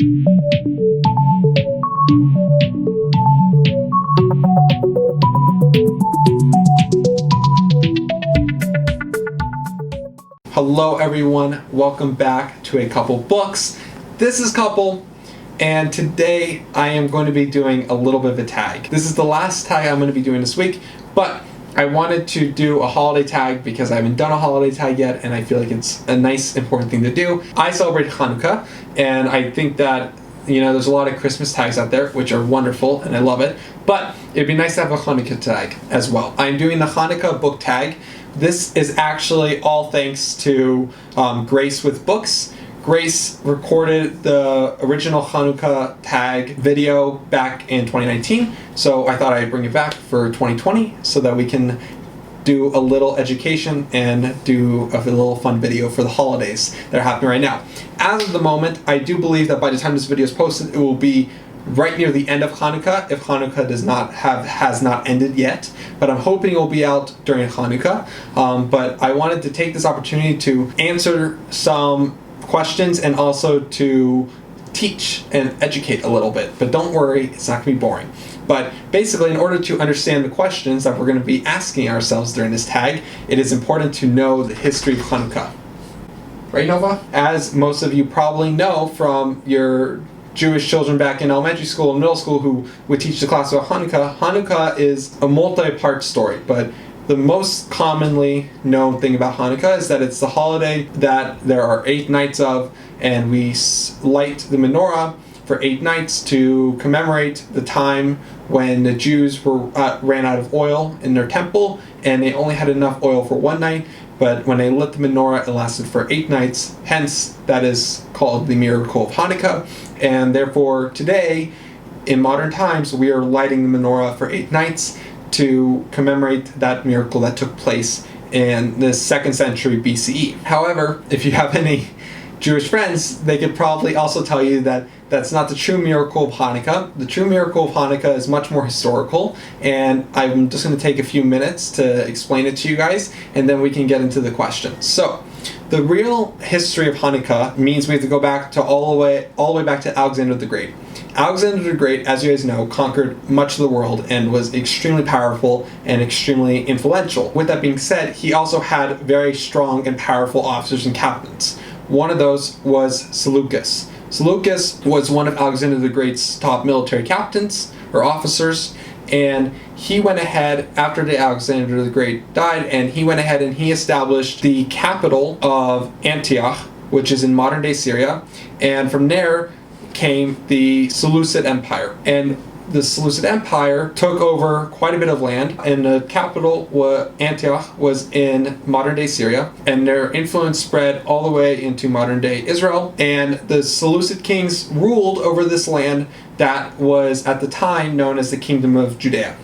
Hello everyone, welcome back to A Couple Books. This is Couple, and today I am going to be doing a little bit of a tag. This is the last tag I'm going to be doing this week, but I wanted to do a holiday tag because I haven't done a holiday tag yet, and I feel like it's a nice, important thing to do. I celebrate Hanukkah, and I think that, you know, there's a lot of Christmas tags out there, which are wonderful, and I love it, but it'd be nice to have a Hanukkah tag as well. I'm doing the Hanukkah book tag. This is actually all thanks to Grace with Books. Grace recorded the original Hanukkah tag video back in 2019, so I thought I'd bring it back for 2020 so that we can do a little education and do a little fun video for the holidays that are happening right now. As of the moment, I do believe that by the time this video is posted, it will be right near the end of Hanukkah, if Hanukkah has not ended yet, but I'm hoping it will be out during Hanukkah. But I wanted to take this opportunity to answer some questions and also to teach and educate a little bit. But don't worry, it's not going to be boring. But basically, in order to understand the questions that we're going to be asking ourselves during this tag, it is important to know the history of Hanukkah. Right, Nova? As most of you probably know from your Jewish children back in elementary school and middle school who would teach the class about Hanukkah, Hanukkah is a multi-part story, but the most commonly known thing about Hanukkah is that it's the holiday that there are 8 nights of, and we light the Menorah for 8 nights to commemorate the time when the Jews ran out of oil in their temple, and they only had enough oil for 1 night. But when they lit the menorah, it lasted for 8 nights. Hence, that is called the miracle of Hanukkah. And therefore, today, in modern times, we are lighting the menorah for 8 nights to commemorate that miracle that took place in the 2nd century BCE. However, if you have any Jewish friends, they could probably also tell you that that's not the true miracle of Hanukkah. The true miracle of Hanukkah is much more historical, and I'm just going to take a few minutes to explain it to you guys, and then we can get into the questions. So, the real history of Hanukkah means we have to go back to all the way back to Alexander the Great. Alexander the Great, as you guys know, conquered much of the world and was extremely powerful and extremely influential. With that being said, he also had very strong and powerful officers and captains. One of those was Seleucus. Seleucus was one of Alexander the Great's top military captains or officers, and he went ahead after Alexander the Great died, and he went ahead and he established the capital of Antioch, which is in modern day Syria, and from there came the Seleucid Empire. And the Seleucid Empire took over quite a bit of land, and the capital, Antioch, was in modern-day Syria, and their influence spread all the way into modern-day Israel, and the Seleucid kings ruled over this land that was at the time known as the Kingdom of Judea,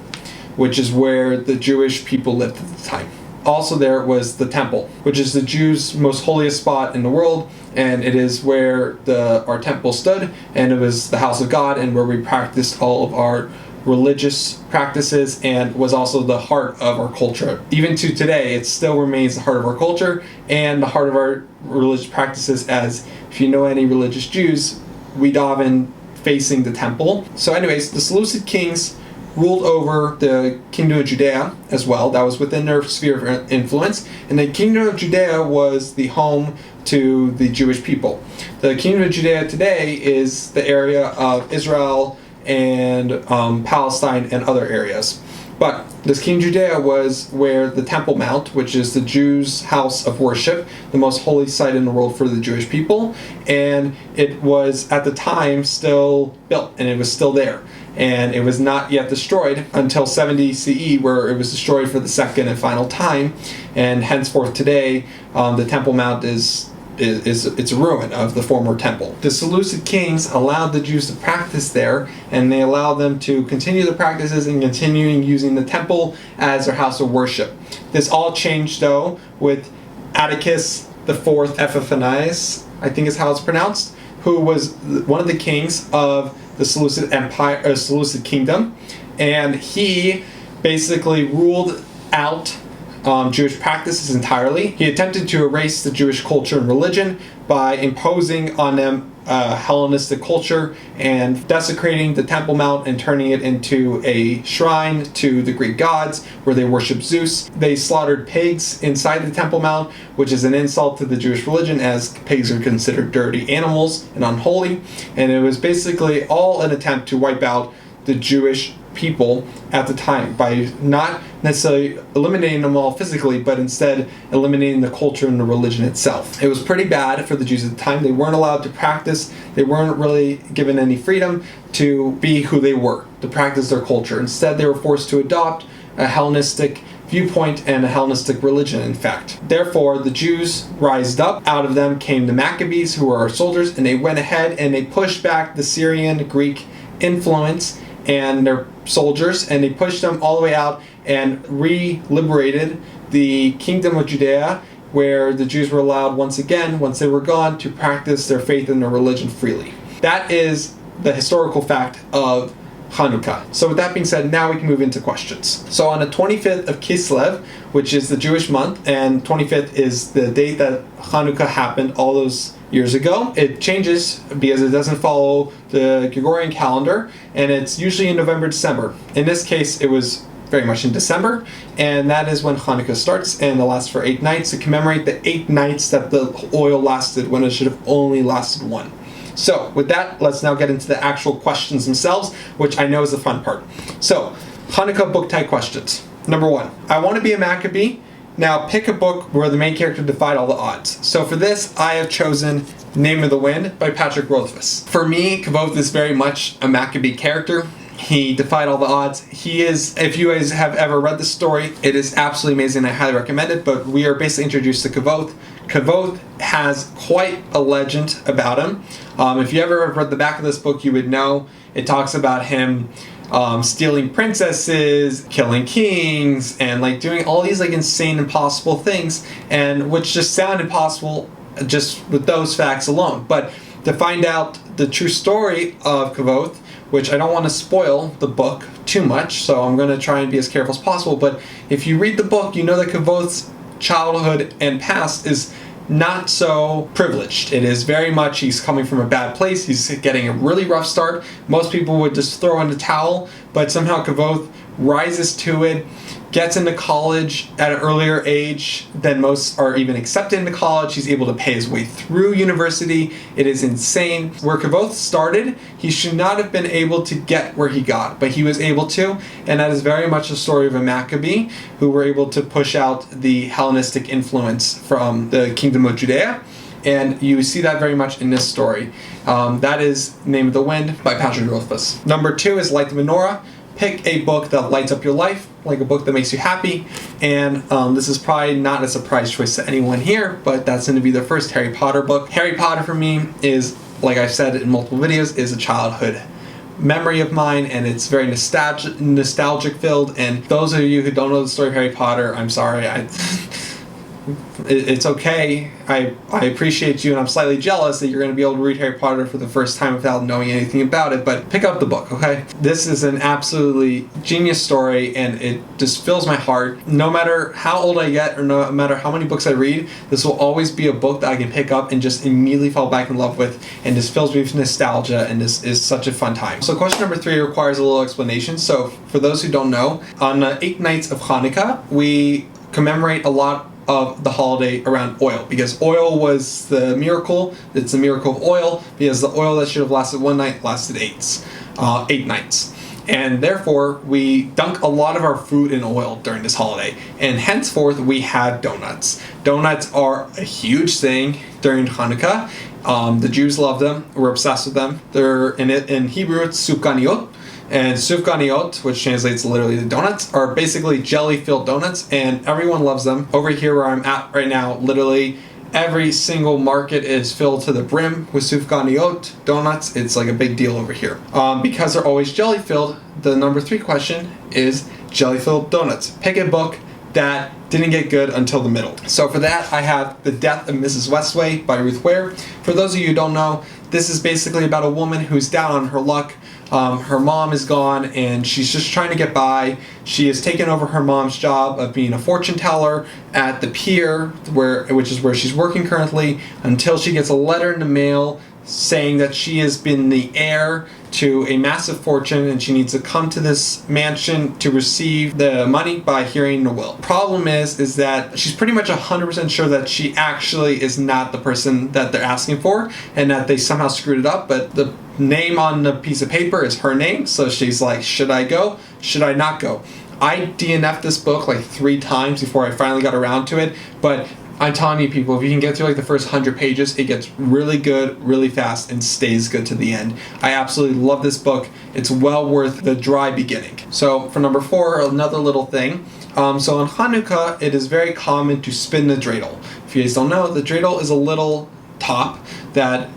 which is where the Jewish people lived at the time. Also there was the temple, which is the Jews' most holiest spot in the world, and it is where our temple stood, and it was the house of God and where we practiced all of our religious practices, and was also the heart of our culture. Even to today, it still remains the heart of our culture and the heart of our religious practices, as if you know any religious Jews, we daven facing the temple. So anyways, the Seleucid kings ruled over the Kingdom of Judea as well. That was within their sphere of influence. And the Kingdom of Judea was the home to the Jewish people. The Kingdom of Judea today is the area of Israel and Palestine and other areas. But this Kingdom of Judea was where the Temple Mount, which is the Jews' house of worship, the most holy site in the world for the Jewish people, and it was at the time still built, and it was still there. And it was not yet destroyed until 70 CE, where it was destroyed for the second and final time. And henceforth today, the Temple Mount it's a ruin of the former temple. The Seleucid kings allowed the Jews to practice there, and they allowed them to continue the practices and continuing using the temple as their house of worship. This all changed though with Atticus IV Epiphanes, I think is how it's pronounced, who was one of the kings of the Seleucid Empire, or Seleucid Kingdom, and he basically ruled out Jewish practices entirely. He attempted to erase the Jewish culture and religion by imposing on them Hellenistic culture and desecrating the Temple Mount and turning it into a shrine to the Greek gods where they worship Zeus. They slaughtered pigs inside the Temple Mount, which is an insult to the Jewish religion, as pigs are considered dirty animals and unholy. And it was basically all an attempt to wipe out the Jewish people at the time by not necessarily eliminating them all physically, but instead eliminating the culture and the religion itself. It was pretty bad for the Jews at the time. They weren't allowed to practice. They weren't really given any freedom to be who they were, to practice their culture. Instead, they were forced to adopt a Hellenistic viewpoint and a Hellenistic religion, in fact. Therefore, the Jews rised up. Out of them came the Maccabees, who were our soldiers, and they went ahead and they pushed back the Syrian Greek influence and their soldiers, and they pushed them all the way out and re-liberated the kingdom of Judea, where the Jews were allowed once again, once they were gone, to practice their faith and their religion freely. That is the historical fact of Hanukkah. So with that being said, now we can move into questions. So on the 25th of Kislev, which is the Jewish month, and 25th is the date that Hanukkah happened all those years ago. It changes because it doesn't follow the Gregorian calendar, and it's usually in November, December. In this case, it was very much in December, and that is when Hanukkah starts, and it lasts for 8 nights to commemorate the 8 nights that the oil lasted when it should have only lasted 1. So with that, let's now get into the actual questions themselves, which I know is the fun part. So, Hanukkah book type questions. Number 1, I want to be a Maccabee. Now pick a book where the main character defied all the odds. So for this, I have chosen Name of the Wind by Patrick Rothfuss. For me, Kavoth is very much a Maccabee character. He defied all the odds. He is, if you guys have ever read the story, it is absolutely amazing. I highly recommend it, but we are basically introduced to Kavoth. Kavoth has quite a legend about him. If you ever read the back of this book, you would know it talks about him stealing princesses, killing kings, and like doing all these like insane, impossible things, and which just sound impossible just with those facts alone. But to find out the true story of Kavoth, which I don't want to spoil the book too much, so I'm going to try and be as careful as possible, but if you read the book, you know that Kavoth's childhood and past is not so privileged. It is very much, he's coming from a bad place, he's getting a really rough start. Most people would just throw in the towel, but somehow Kavoth rises to it, gets into college at an earlier age than most are even accepted into college. He's able to pay his way through university. It is insane. Where Kavoth started, he should not have been able to get where he got, but he was able to, and that is very much the story of a Maccabee who were able to push out the Hellenistic influence from the kingdom of Judea. And you see that very much in this story. That is Name of the Wind by Patrick Rothfuss. Number 2 is Light the Menorah. Pick a book that lights up your life, like a book that makes you happy. And this is probably not a surprise choice to anyone here, but that's going to be the first Harry Potter book. Harry Potter for me is, like I've said in multiple videos, is a childhood memory of mine, and it's very nostalgic filled. And those of you who don't know the story of Harry Potter, I'm sorry. It's okay. I appreciate you, and I'm slightly jealous that you're going to be able to read Harry Potter for the first time without knowing anything about it, but pick up the book, okay? This is an absolutely genius story, and it just fills my heart. No matter how old I get, or no matter how many books I read, this will always be a book that I can pick up and just immediately fall back in love with, and just fills me with nostalgia, and this is such a fun time. So question number 3 requires a little explanation. So for those who don't know, on the 8 nights of Hanukkah, we commemorate a lot of the holiday around oil, because oil was the miracle. It's a miracle of oil, because the oil that should have lasted 1 night lasted 8 nights. And therefore, we dunk a lot of our food in oil during this holiday. And henceforth, we have donuts. Donuts are a huge thing during Hanukkah. The Jews love them. We're obsessed with them. They're in Hebrew, it's sufganiyot. And sufganiyot, which translates literally to donuts, are basically jelly-filled donuts, and everyone loves them. Over here where I'm at right now, literally every single market is filled to the brim with sufganiyot donuts. It's like a big deal over here. Because they're always jelly-filled, the number 3 question is jelly-filled donuts. Pick a book that didn't get good until the middle. So for that, I have The Death of Mrs Westway by Ruth Ware. For those of you who don't know, this is basically about a woman who's down on her luck. Her mom is gone, and she's just trying to get by. She has taken over her mom's job of being a fortune teller at the pier, which is where she's working currently, until she gets a letter in the mail saying that she has been the heir to a massive fortune and she needs to come to this mansion to receive the money by hearing the will. Problem is that she's pretty much 100% sure that she actually is not the person that they're asking for and that they somehow screwed it up, but the name on the piece of paper is her name, so she's like, should I go? Should I not go? I DNF'd this book like 3 times before I finally got around to it, but I'm telling you people, if you can get through like the first 100 pages, it gets really good, really fast, and stays good to the end. I absolutely love this book. It's well worth the dry beginning. So for number 4, another little thing. So on Hanukkah, it is very common to spin the dreidel. If you guys don't know, the dreidel is a little top that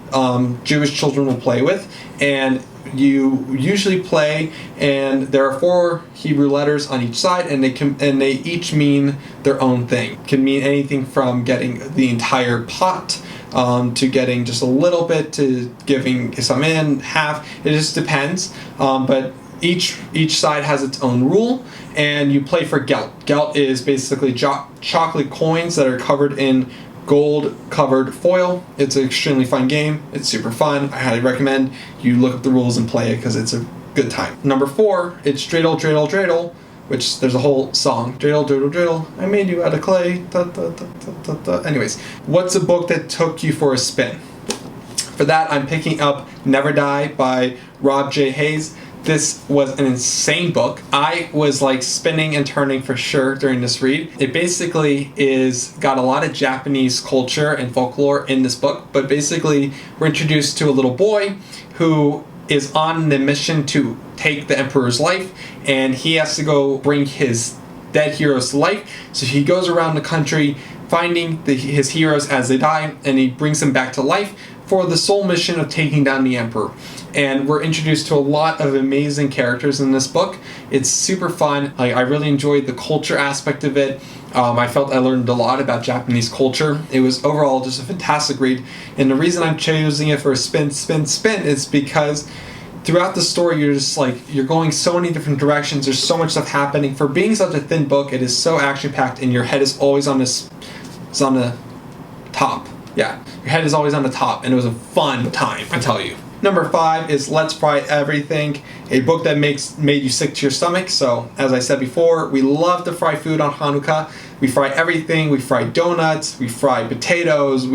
Jewish children will play with, and you usually play, and there are 4 Hebrew letters on each side, and they each mean their own thing. It can mean anything from getting the entire pot to getting just a little bit to giving some in half. It just depends, but each side has its own rule, and you play for Gelt. Gelt is basically chocolate coins that are covered in gold covered foil. It's an extremely fun game. It's super fun. I highly recommend you look up the rules and play it because it's a good time. Number 4, it's Dreidel Dreidel Dreidel, which there's a whole song. Dreidel Dreidel Dreidel, I made you out of clay. Da, da, da, da, da, da. Anyways, what's a book that took you for a spin? For that, I'm picking up Never Die by Rob J. Hayes. This was an insane book. I was like spinning and turning for sure during this read. It basically got a lot of Japanese culture and folklore in this book, but basically we're introduced to a little boy who is on the mission to take the emperor's life, and he has to go bring his dead heroes to life. So he goes around the country finding his heroes as they die, and he brings them back to life for the sole mission of taking down the emperor. And we're introduced to a lot of amazing characters in this book. It's super fun. I really enjoyed the culture aspect of it. I felt I learned a lot about Japanese culture. It was overall just a fantastic read. And the reason I'm choosing it for a spin is because throughout the story, you're going so many different directions. There's so much stuff happening. For being such a thin book, it is so action-packed, and your head is always on the top. Yeah, your head is always on the top, and it was a fun time, I tell you. Number 5 is Let's Fry Everything, a book that made you sick to your stomach. So, as I said before, we love to fry food on Hanukkah. We fry everything. We fry donuts. We fry potatoes.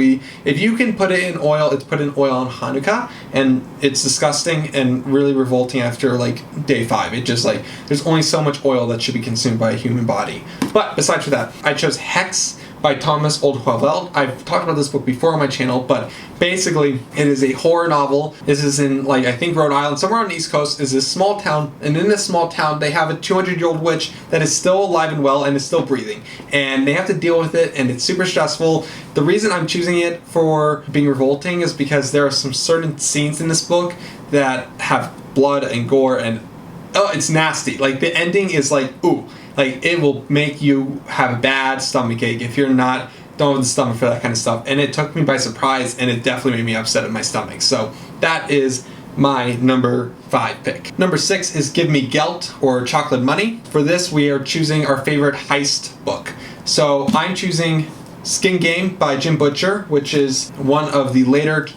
If you can put it in oil, it's put in oil on Hanukkah, and it's disgusting and really revolting after like day 5. It just there's only so much oil that should be consumed by a human body. But besides for that, I chose Hex by Thomas Oldhweveld. I've talked about this book before on my channel, but basically it is a horror novel. This is in I think Rhode Island, somewhere on the East Coast, is this small town, and in this small town they have a 200-year-old witch that is still alive and well and is still breathing, and they have to deal with it, and it's super stressful. The reason I'm choosing it for being revolting is because there are some certain scenes in this book that have blood and gore, and it's nasty. The ending is ooh. It will make you have a bad stomach ache if you're don't have the stomach for that kind of stuff. And it took me by surprise, and it definitely made me upset at my stomach. So that is my number 5 pick. Number 6 is Give Me Gelt, or Chocolate Money. For this, we are choosing our favorite heist book. So I'm choosing Skin Game by Jim Butcher, which is one of the later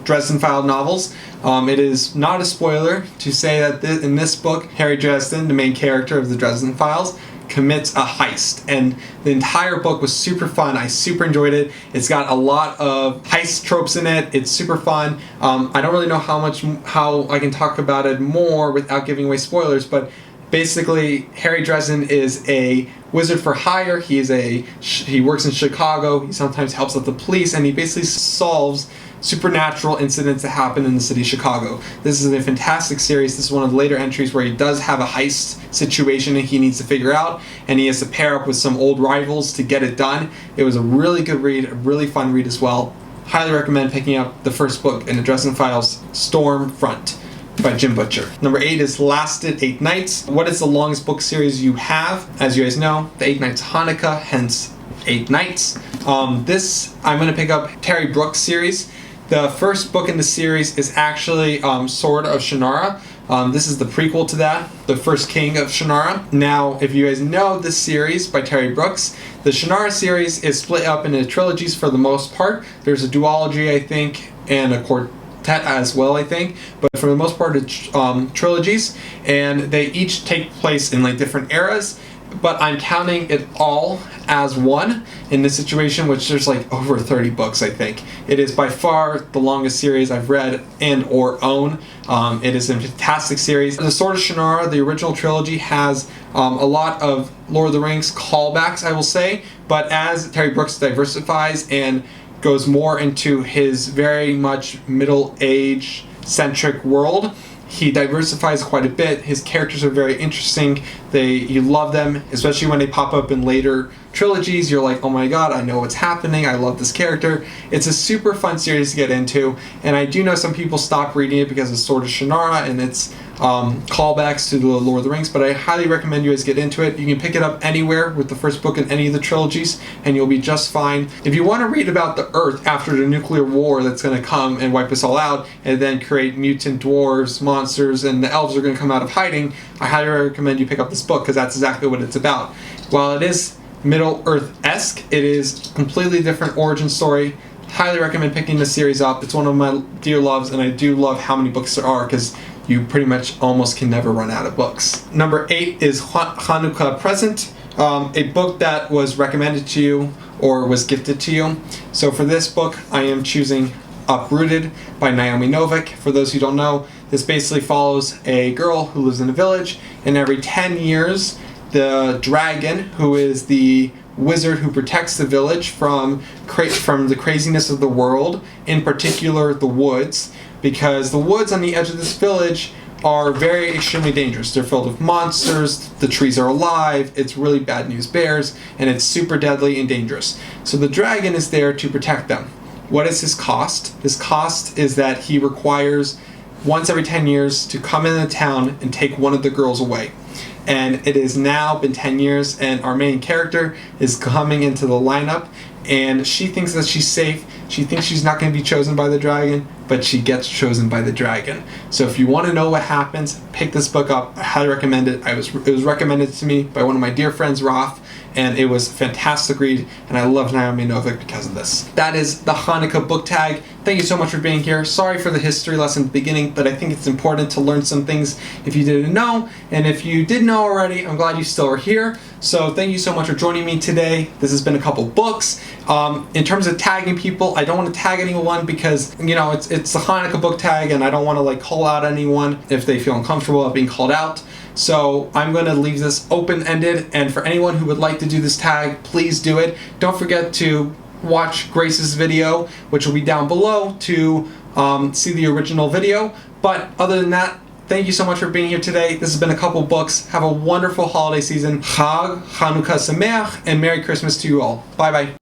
Dresden Files novels. It is not a spoiler to say that in this book, Harry Dresden, the main character of the Dresden Files, commits a heist, and the entire book was super fun. I super enjoyed it. It's got a lot of heist tropes in it. It's super fun. I don't really know how I can talk about it more without giving away spoilers, but basically Harry Dresden is a wizard for hire. He works in Chicago. He sometimes helps out the police, and he basically solves supernatural incidents that happen in the city of Chicago. This is a fantastic series. This is one of the later entries where he does have a heist situation that he needs to figure out, and he has to pair up with some old rivals to get it done. It was a really good read, a really fun read as well. Highly recommend picking up the first book in the Dresden Files, Stormfront by Jim Butcher. Number 8 is Lasted 8 Nights. What is the longest book series you have? As you guys know, the 8 Nights of Hanukkah, hence 8 Nights. This, I'm going to pick up Terry Brooks series. The first book in the series is actually Sword of Shannara. This is the prequel to that, The First King of Shannara. Now, if you guys know this series by Terry Brooks, the Shannara series is split up into trilogies for the most part. There's a duology, I think, and as well, I think, but for the most part it's trilogies, and they each take place in like different eras, but I'm counting it all as one in this situation, which there's like over 30 books, I think. It is by far the longest series I've read and or own. It is a fantastic series. The Sword of Shannara, the original trilogy, has a lot of Lord of the Rings callbacks, I will say, but as Terry Brooks diversifies and goes more into his very much middle-age centric world, he diversifies quite a bit. His characters are very interesting. You love them, especially when they pop up in later trilogies. You're like, oh my god, I know what's happening. I love this character. It's a super fun series to get into, and I do know some people stop reading it because of Sword of Shannara and its callbacks to the Lord of the Rings, but I highly recommend you guys get into it. You can pick it up anywhere with the first book in any of the trilogies, and you'll be just fine. If you want to read about the Earth after the nuclear war that's going to come and wipe us all out, and then create mutant dwarves, monsters, and the elves are going to come out of hiding, I highly recommend you pick up this book, because that's exactly what it's about. While it is Middle-earth-esque, it is a completely different origin story. Highly recommend picking this series up. It's one of my dear loves, and I do love how many books there are, because you pretty much almost can never run out of books. Number 8 is Hanukkah Present, a book that was recommended to you or was gifted to you. So for this book, I am choosing Uprooted by Naomi Novik. For those who don't know, this basically follows a girl who lives in a village, and every 10 years, the dragon, who is the wizard who protects the village from the craziness of the world, in particular the woods, because the woods on the edge of this village are very extremely dangerous. They're filled with monsters, the trees are alive, it's really bad news bears, and it's super deadly and dangerous. So the dragon is there to protect them. What is his cost? His cost is that he requires once every 10 years to come into the town and take one of the girls away. And it has now been 10 years, and our main character is coming into the lineup, and she thinks that she's safe. She thinks she's not going to be chosen by the dragon, but she gets chosen by the dragon. So if you want to know what happens, pick this book up. I highly recommend it. It was recommended to me by one of my dear friends, Roth, and it was a fantastic read, and I love Naomi Novik because of this. That is the Hanukkah book tag. Thank you so much for being here. Sorry for the history lesson at the beginning, but I think it's important to learn some things if you didn't know, and if you did know already, I'm glad you still are here. So thank you so much for joining me today. This has been a couple books. In terms of tagging people, I don't want to tag anyone because, you know, it's the Hanukkah book tag, and I don't want to like call out anyone if they feel uncomfortable at being called out. So I'm going to leave this open-ended, and for anyone who would like to do this tag, please do it. Don't forget to watch Grace's video, which will be down below, to see the original video. But other than that, thank you so much for being here today. This has been a couple books. Have a wonderful holiday season. Chag, Hanukkah Sameach, and Merry Christmas to you all. Bye-bye.